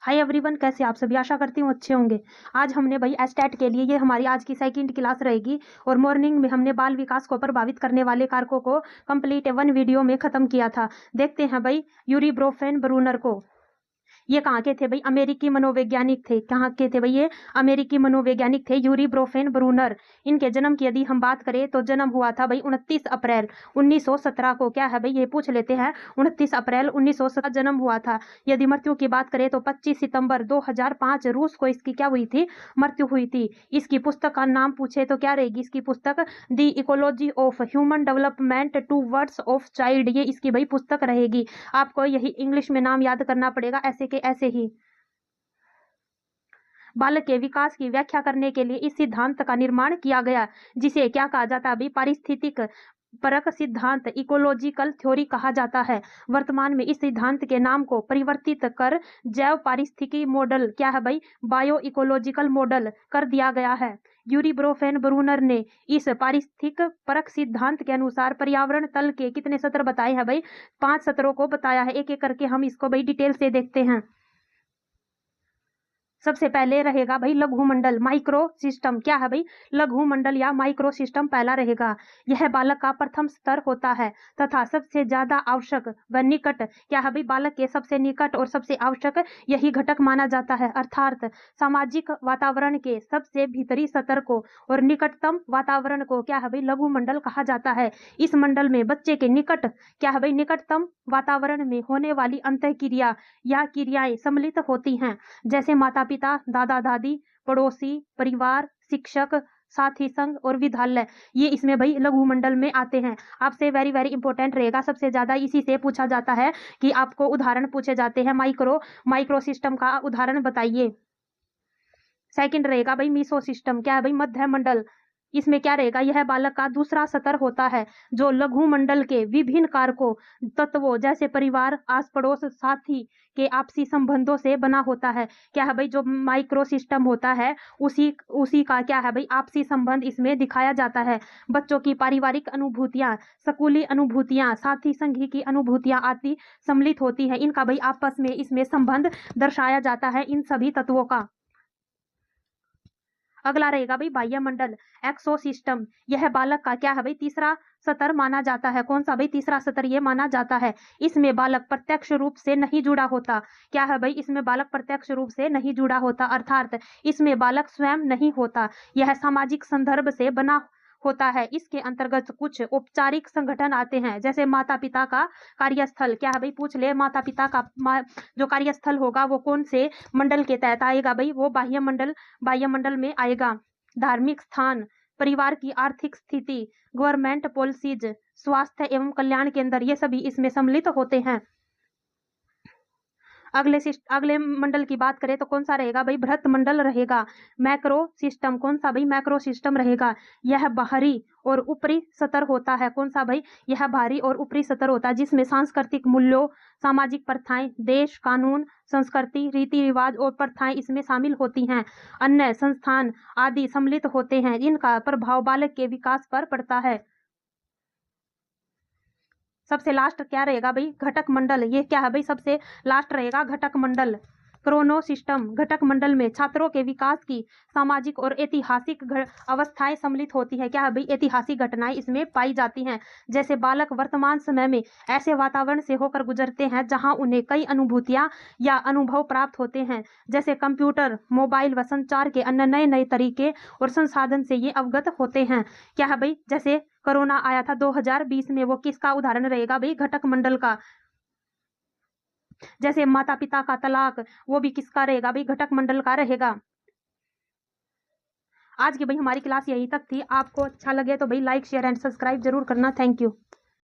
Hi everyone, कैसे आप सभी? आशा करती हूँ अच्छे होंगे। आज हमने भाई एस्टेट के लिए, ये हमारी आज की सेकंड क्लास रहेगी और मॉर्निंग में हमने बाल विकास को प्रभावित करने वाले कारकों को कंप्लीट 1 वीडियो में खत्म किया था। देखते हैं भाई यूरी ब्रोफेन ब्रूनर को। ये कहाँ के थे भाई? अमेरिकी मनोवैज्ञानिक थे। कहाँ के थे भाई? ये अमेरिकी मनोवैज्ञानिक थे, यूरी ब्रोफेन ब्रूनर। इनके जन्म की यदि हम बात करें तो जन्म हुआ था भाई 29 अप्रैल 1917 को। क्या है भाई? ये पूछ लेते हैं। 29 अप्रैल 1917 जन्म हुआ था। यदि मृत्यु की बात करें तो 25 सितंबर 2005 रूस को इसकी क्या हुई थी? मृत्यु हुई थी। इसकी पुस्तक का नाम पूछे तो क्या रहेगी इसकी पुस्तक? The ecology of human development towards of child. ये इसकी भाई पुस्तक रहेगी। आपको यही इंग्लिश में नाम याद करना पड़ेगा, ऐसे के ऐसे ही। बालक के विकास की व्याख्या करने के लिए इस सिद्धांत का निर्माण किया गया, जिसे क्या कहा जाता है अभी? पारिस्थितिक परक सिद्धांत, इकोलॉजिकल थ्योरी कहा जाता है। वर्तमान में इस सिद्धांत के नाम को परिवर्तित कर जैव पारिस्थितिकी मॉडल, क्या है भाई? बायो इकोलॉजिकल मॉडल कर दिया गया है। यूरी ब्रोफेन ब्रूनर ने इस पारिस्थितिक परक सिद्धांत के अनुसार पर्यावरण तल के कितने सत्र बताए हैं भाई? 5 सत्रों को बताया है। एक एक करके हम इसको भाई डिटेल से देखते हैं। सबसे पहले रहेगा भाई लघु मंडल, माइक्रो सिस्टम। क्या है भाई? लघु मंडल या माइक्रो सिस्टम पहला रहेगा। यह बालक का प्रथम स्तर होता है तथा सबसे ज्यादा आवश्यक व निकट, क्या है भाई? बालक के सबसे निकट और सबसे आवश्यक यही घटक माना जाता है। अर्थात सामाजिक वातावरण के सबसे भीतरी स्तर को और निकटतम वातावरण को क्या है भाई? लघु मंडल कहा जाता है। इस मंडल में बच्चे के निकट, क्या है भाई? निकटतम वातावरण में होने वाली अंतःक्रिया या क्रियाएं सम्मिलित होती हैं, जैसे माता पिता, दादा दादी, पड़ोसी, परिवार, शिक्षक, साथी संघ और विद्यालय। ये इसमें भाई लघु मंडल में आते हैं। आपसे वेरी वेरी इंपॉर्टेंट रहेगा, सबसे ज्यादा इसी से पूछा जाता है कि आपको उदाहरण पूछे जाते हैं। माइक्रो सिस्टम का उदाहरण बताइए। सेकंड रहेगा भाई मीसो सिस्टम। क्या है भाई? मध्य मंडल। इसमें क्या रहेगा? यह बालक का दूसरा स्तर होता है जो लघु मंडल के विभिन्न कारकों, तत्वों जैसे परिवार, आस पड़ोस, साथी के आपसी संबंधों से बना होता है। क्या है भाई? जो माइक्रो सिस्टम होता है उसी का क्या है भाई? आपसी संबंध इसमें दिखाया जाता है। बच्चों की पारिवारिक अनुभूतियां, स्कूली अनुभूतियां, साथी संघी की अनुभूतियां आदि सम्मिलित होती है। इनका भाई आपस में इसमें संबंध दर्शाया जाता है इन सभी तत्वों का। अगला रहेगा भाई बाह्य मंडल, एक्सो सिस्टम। यह बालक का क्या है भाई? तीसरा स्तर माना जाता है। कौन सा भाई? तीसरा स्तर ये माना जाता है। इसमें बालक प्रत्यक्ष रूप से नहीं जुड़ा होता। क्या है भाई? इसमें बालक प्रत्यक्ष रूप से नहीं जुड़ा होता, अर्थात इसमें बालक स्वयं नहीं होता। यह सामाजिक संदर्भ से बना होता है। इसके अंतर्गत कुछ औपचारिक संगठन आते हैं, जैसे माता पिता का कार्यस्थल। क्या है भाई? पूछ ले, माता पिता का जो कार्यस्थल होगा वो कौन से मंडल के तहत आएगा भाई? वो बाह्य मंडल में आएगा। धार्मिक स्थान, परिवार की आर्थिक स्थिति, गवर्नमेंट पॉलिसीज, स्वास्थ्य एवं कल्याण केंद्र, ये सभी इसमें सम्मिलित होते हैं। अगले मंडल की बात करें तो कौन सा रहेगा भाई? बृहत मंडल रहेगा। Macro system. कौन सा भाई? मैक्रो सिस्टम रहेगा। यह बाहरी और ऊपरी स्तर होता है। कौन सा भाई? यह बाहरी और ऊपरी स्तर होता है, जिसमें सांस्कृतिक मूल्यों, सामाजिक प्रथाएं, देश कानून, संस्कृति, रीति रिवाज और प्रथाएं इसमें शामिल होती हैं। अन्य संस्थान आदि सम्मिलित होते हैं। इनका प्रभाव बालक के विकास पर पड़ता है। सबसे लास्ट क्या रहेगा भाई? घटक मंडल। ये क्या है भाई? सबसे लास्ट रहेगा घटक मंडल, क्रोनो सिस्टम। घटक मंडल में छात्रों के विकास की सामाजिक और ऐतिहासिक अवस्थाएं सम्मिलित होती है। क्या है भाई? ऐतिहासिक घटनाएं इसमें पाई जाती हैं, जैसे बालक वर्तमान समय में ऐसे वातावरण से होकर गुजरते हैं जहां उन्हें कई अनुभूतियां या अनुभव प्राप्त होते हैं, जैसे कंप्यूटर, मोबाइल व संचार के अन्य नए नए तरीके और संसाधन से ये अवगत होते हैं। क्या है भाई? जैसे कोरोना आया था 2020 में, वो किसका उदाहरण रहेगा भाई? घटक मंडल का। जैसे माता पिता का तलाक, वो भी किसका रहेगा भाई? घटक मंडल का रहेगा। आज की भाई हमारी क्लास यही तक थी। आपको अच्छा लगे तो भाई लाइक शेयर एंड सब्सक्राइब जरूर करना। Thank you.